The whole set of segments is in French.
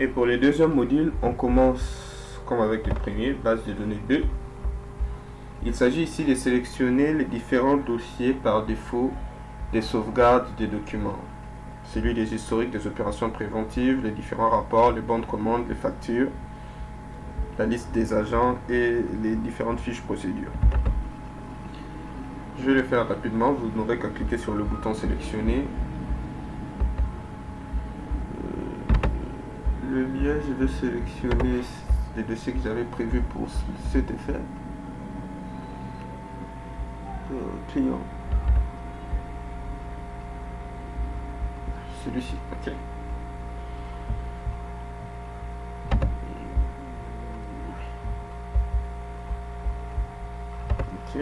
Et pour le deuxième module, on commence comme avec le premier, base de données 2. Il s'agit ici de sélectionner les différents dossiers par défaut des sauvegardes des documents. Celui des historiques des opérations préventives, les différents rapports, les bons de commande, les factures, la liste des agents et les différentes fiches procédures. Je vais le faire rapidement, vous n'aurez qu'à cliquer sur le bouton sélectionner. Le mien, je vais sélectionner les dossiers que j'avais prévus pour cet effet. Client. Celui-ci, ok. Ok.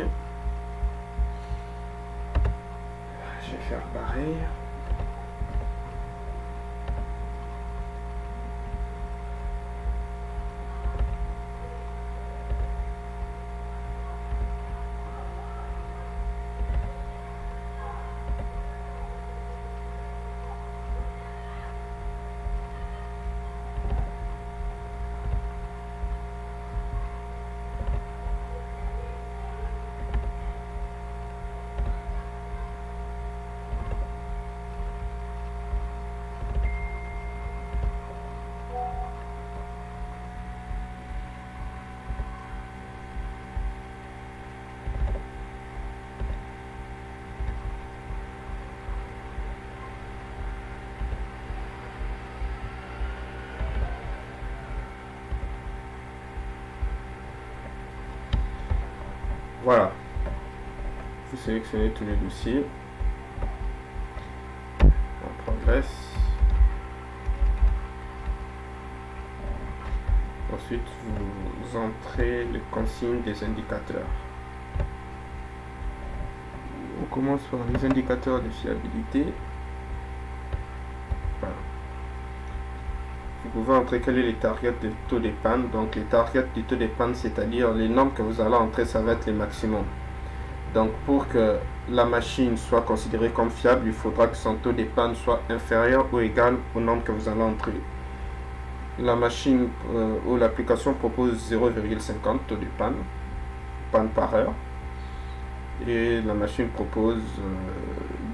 Je vais faire pareil. Voilà, vous sélectionnez tous les dossiers, on progresse, ensuite vous entrez les consignes des indicateurs. On commence par les indicateurs de fiabilité. Voilà. Vous pouvez entrer quel est les targets de taux de panne. Donc les targets du taux de panne, c'est-à-dire les nombres que vous allez entrer, ça va être les maximums. Donc pour que la machine soit considérée comme fiable, il faudra que son taux de panne soit inférieur ou égal au nombre que vous allez entrer. La machine ou l'application propose 0,50 taux de panne par heure. Et la machine propose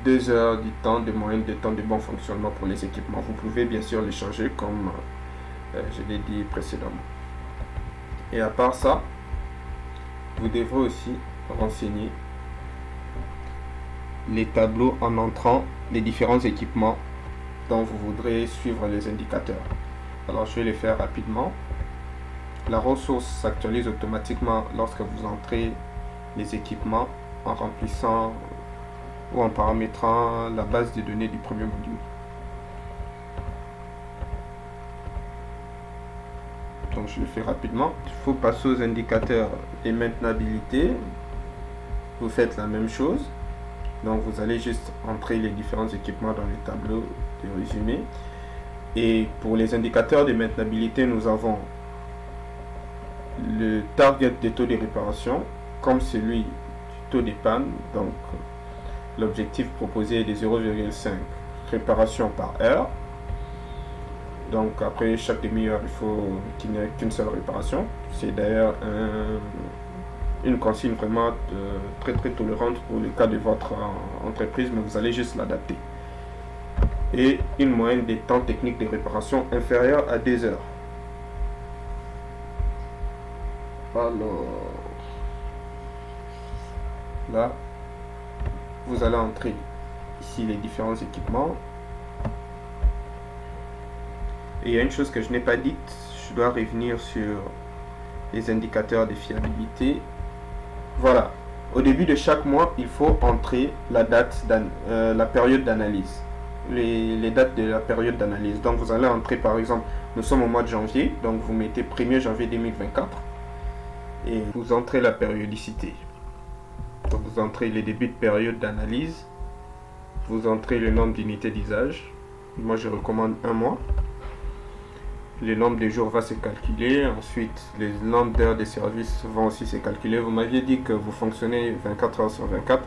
2 heures du temps de moyenne de temps de bon fonctionnement pour les équipements. Vous pouvez bien sûr les changer comme je l'ai dit précédemment. Et à part ça, vous devrez aussi renseigner les tableaux en entrant les différents équipements dont vous voudrez suivre les indicateurs. Alors je vais les faire rapidement. La ressource s'actualise automatiquement lorsque vous entrez les équipements en remplissant ou en paramétrant la base de données du premier module. Donc je le fais rapidement. Il faut passer aux indicateurs et maintenabilité. Vous faites la même chose. Donc vous allez juste entrer les différents équipements dans les tableaux de résumé. Et pour les indicateurs de maintenabilité, nous avons le target des taux de réparation comme celui du taux de panne. Donc l'objectif proposé est de 0,5 réparations par heure. Donc après chaque demi-heure, il faut qu'il n'y ait qu'une seule réparation. C'est d'ailleurs une consigne vraiment très tolérante pour le cas de votre entreprise, mais vous allez juste l'adapter. Et une moyenne des temps techniques de réparation inférieure à 2 heures. Alors, là, vous allez entrer ici les différents équipements. Et il y a une chose que je n'ai pas dite, je dois revenir sur les indicateurs de fiabilité. Voilà, au début de chaque mois, il faut entrer la date, la période d'analyse. Les dates de la période d'analyse. Donc vous allez entrer par exemple, nous sommes au mois de janvier, donc vous mettez 1er janvier 2024 et vous entrez la périodicité. Donc vous entrez les débuts de période d'analyse, vous entrez le nombre d'unités d'usage. Moi je recommande un mois. le nombre de jours va se calculer. Ensuite, les nombres d'heures de service vont aussi se calculer. Vous m'aviez dit que vous fonctionnez 24 heures sur 24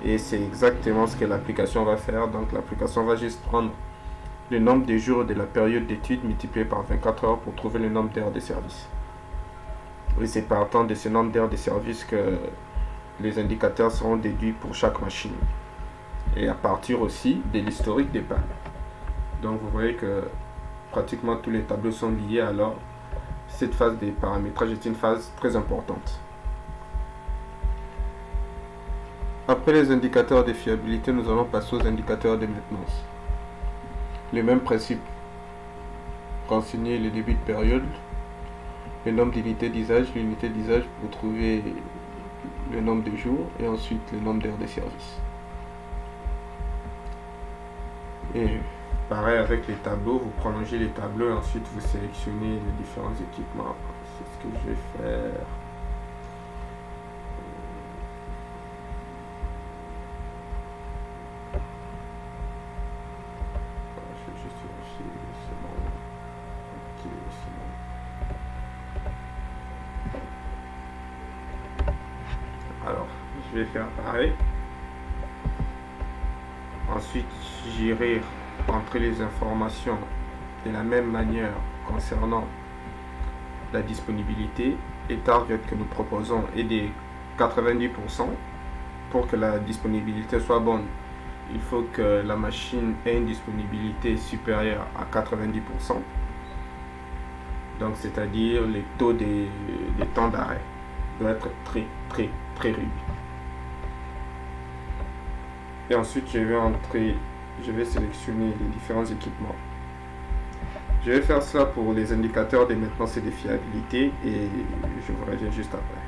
et c'est exactement ce que l'application va faire. Donc l'application va juste prendre le nombre de jours de la période d'étude multiplié par 24 heures pour trouver le nombre d'heures de service. Et c'est partant de ce nombre d'heures de service que les indicateurs seront déduits pour chaque machine. Et à partir aussi de l'historique des pannes. Donc vous voyez que pratiquement tous les tableaux sont liés, alors cette phase des paramétrages est une phase très importante. Après les indicateurs de fiabilité, nous allons passer aux indicateurs de maintenance. Le même principe, renseigner le début de période, le nombre d'unités d'usage, l'unité d'usage pour trouver le nombre de jours et ensuite le nombre d'heures de service. Et pareil avec les tableaux, vous prolongez les tableaux et ensuite vous sélectionnez les différents équipements. C'est ce que je vais faire. Je vais juste vérifier, c'est bon. Ok, c'est bon. Alors, je vais faire pareil. Ensuite, j'irai entrer les informations de la même manière concernant la disponibilité. Et target que nous proposons est de 90%. Pour que la disponibilité soit bonne, il faut que la machine ait une disponibilité supérieure à 90%. Donc, c'est-à-dire le taux de temps d'arrêt doit être très réduit. Et ensuite, je vais sélectionner les différents équipements. Je vais faire cela pour les indicateurs de maintenance et de fiabilité et je vous reviens juste après.